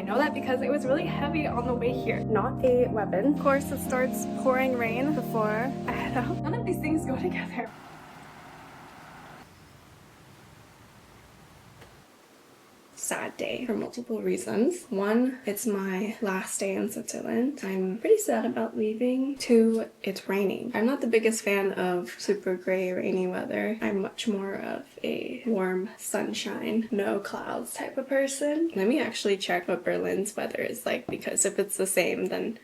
know that because it was really heavy on the way here. Not a weapon. Of course, it starts pouring rain before I head out. None of these things go together. Sad day for multiple reasons. One, it's my last day in Switzerland. I'm pretty sad about leaving. Two, it's raining. I'm not the biggest fan of super gray, rainy weather. I'm much more of a warm sunshine, no clouds type of person. Let me actually check what Berlin's weather is like, because if it's the same, then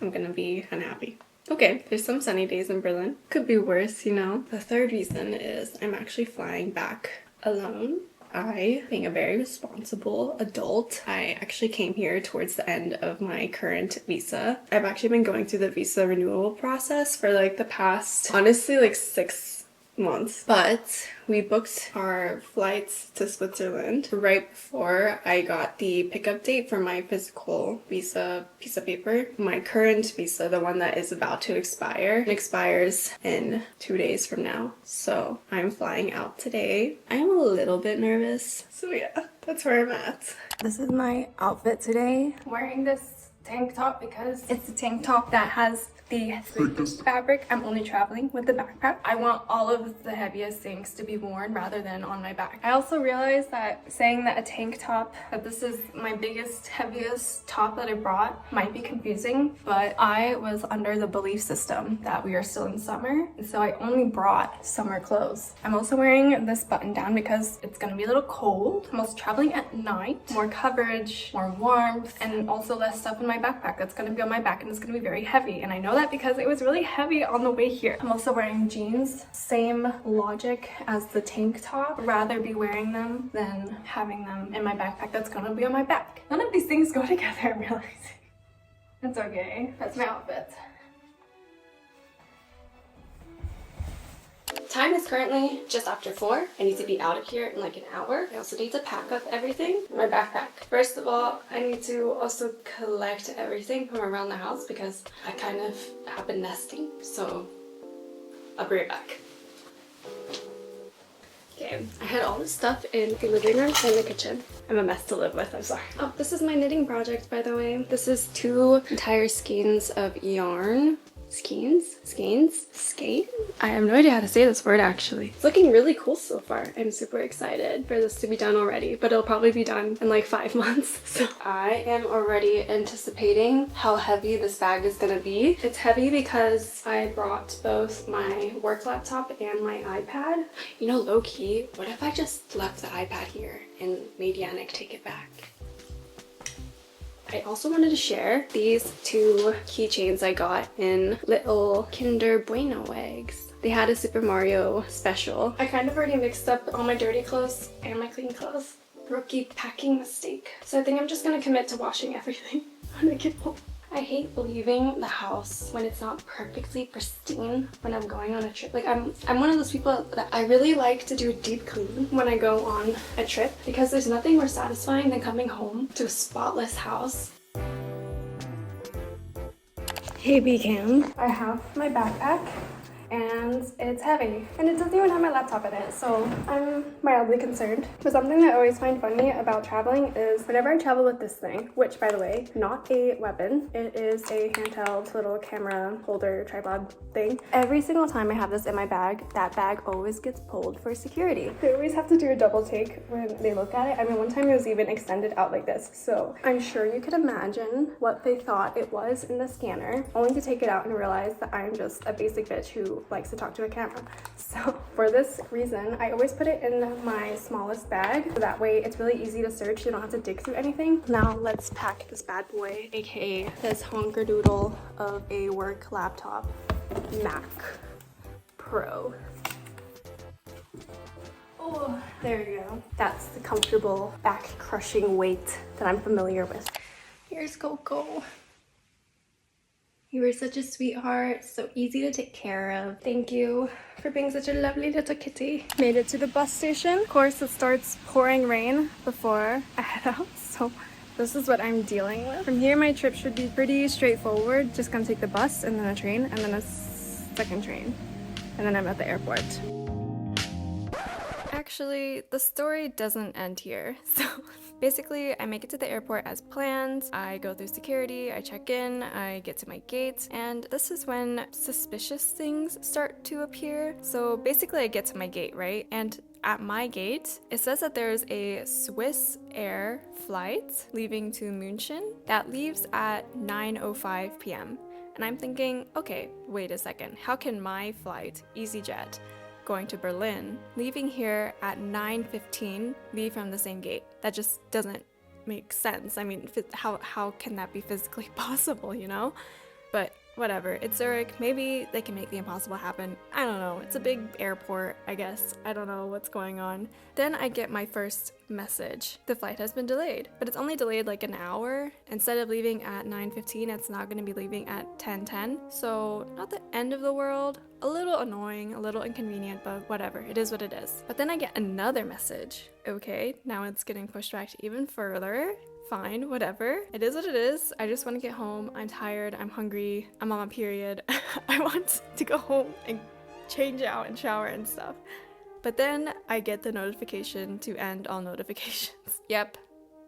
I'm gonna be unhappy. Okay, there's some sunny days in Berlin. Could be worse, you know. The third reason is I'm actually flying back alone. I, being a very responsible adult, I actually came here towards the end of my current visa. I've actually been going through the visa renewal process for like the past, honestly, like 6 months. But we booked our flights to Switzerland right before I got the pickup date for my physical visa piece of paper. My current visa, the one that is about to expire, expires in 2 days from now. So I'm flying out today. I'm a little bit nervous. So yeah, that's where I'm at. This is my outfit today. I'm wearing this tank top because it's the tank top that has the thickest fabric. I'm only traveling with the backpack. I want all of the heaviest things to be worn rather than on my back. I also realized that saying that a tank top, that this is my biggest, heaviest top that I brought, might be confusing, but I was under the belief system that we are still in summer, and so I only brought summer clothes. I'm also wearing this button down because it's gonna be a little cold. I'm also traveling at night. More coverage, more warmth, and also less stuff in my backpack that's gonna be on my back, and it's gonna be very heavy, and I know that because it was really heavy on the way here. I'm also wearing jeans. Same logic as the tank top. I'd rather be wearing them than having them in my backpack that's gonna be on my back. None of these things go together, I'm realizing. It's okay. That's my outfit. Time is currently just after 4. I need to be out of here in like an hour. I also need to pack up everything in my backpack. First of all, I need to also collect everything from around the house because I kind of have been nesting. So I'll be right back. Okay, I had all this stuff in the living room and the kitchen. I'm a mess to live with, I'm sorry. Oh, this is my knitting project, by the way. This is 2 entire skeins of yarn. Skeins? I have no idea how to say this word actually. It's looking really cool so far. I'm super excited for this to be done already, but it'll probably be done in like 5 months. So I am already anticipating how heavy this bag is gonna be. It's heavy because I brought both my work laptop and my iPad. You know, low-key, what if I just left the iPad here and made Yannick take it back? I also wanted to share these 2 keychains I got in little Kinder Bueno eggs. They had a Super Mario special. I kind of already mixed up all my dirty clothes and my clean clothes. Rookie packing mistake. So I think I'm just gonna commit to washing everything when I get home. I hate leaving the house when it's not perfectly pristine when I'm going on a trip. Like I'm one of those people that I really like to do a deep clean when I go on a trip because there's nothing more satisfying than coming home to a spotless house. Hey B-Cam. I have my backpack and it's heavy and it doesn't even have my laptop in it, so I'm mildly concerned. But something that I always find funny about traveling is whenever I travel with this thing, which by the way, not a weapon, it is a handheld little camera holder tripod thing. Every single time I have this in my bag, that bag always gets pulled for security. They always have to do a double take when they look at it. I mean, one time it was even extended out like this, so I'm sure you could imagine what they thought it was in the scanner, only to take it out and realize that I'm just a basic bitch who likes to talk to a camera. So for this reason, I always put it in my smallest bag. So that way it's really easy to search. You don't have to dig through anything. Now let's pack this bad boy, aka this honkerdoodle of a work laptop, Mac Pro. Oh, there you go. That's the comfortable back crushing weight that I'm familiar with. Here's Coco. You were such a sweetheart, so easy to take care of. Thank you for being such a lovely little kitty. Made it to the bus station. Of course, it starts pouring rain before I head out, so this is what I'm dealing with. From here, my trip should be pretty straightforward. Just gonna take the bus and then a train and then a second train. And then I'm at the airport. Actually, the story doesn't end here. So Basically, I make it to the airport as planned. I go through security, I check in, I get to my gate, and this is when suspicious things start to appear. So basically, I get to my gate, right? And at my gate, it says that there's a Swiss Air flight leaving to München that leaves at 9:05 p.m. And I'm thinking, okay, wait a second. How can my flight, easyjet, going to Berlin, leaving here at 9:15, leave from the same gate? That just doesn't make sense. I mean, how can that be physically possible, you know? But whatever, it's Zurich. Maybe they can make the impossible happen. I don't know. It's a big airport, I guess. I don't know what's going on. Then I get my first message. The flight has been delayed, but it's only delayed like an hour. Instead of leaving at 9:15, it's now going to be leaving at 10:10. So not the end of the world. A little annoying, a little inconvenient, but whatever. It is what it is. But then I get another message. Okay, now it's getting pushed back to even further. Fine, whatever. It is what it is. I just want to get home. I'm tired. I'm hungry. I'm on my period. I want to go home and change out and shower and stuff. But then I get the notification to end all notifications. Yep,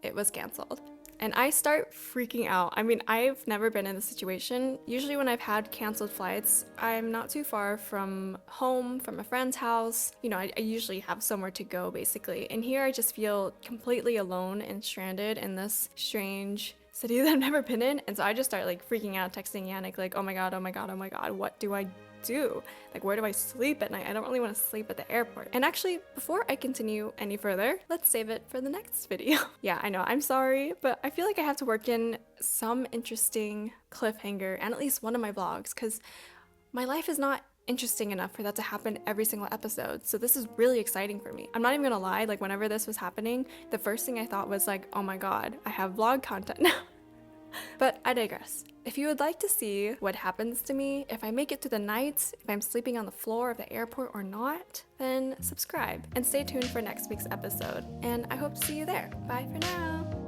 it was canceled. And I start freaking out. I mean, I've never been in this situation. Usually when I've had canceled flights, I'm not too far from home, from a friend's house. You know, I usually have somewhere to go, basically. And here I just feel completely alone and stranded in this strange city that I've never been in. And so I just start like freaking out, texting Yannick like, oh my god, oh my god, oh my god, what do I do? Like, where do I sleep at night? I don't really want to sleep at the airport. And actually, before I continue any further, let's save it for the next video. Yeah, I know, I'm sorry, but I feel like I have to work in some interesting cliffhanger and at least one of my vlogs, because my life is not interesting enough for that to happen every single episode. So this is really exciting for me. I'm not even gonna lie, like whenever this was happening, the first thing I thought was like, oh my god, I have vlog content now. But I digress. If you would like to see what happens to me, if I make it through the night, if I'm sleeping on the floor of the airport or not, then subscribe and stay tuned for next week's episode. And I hope to see you there. Bye for now.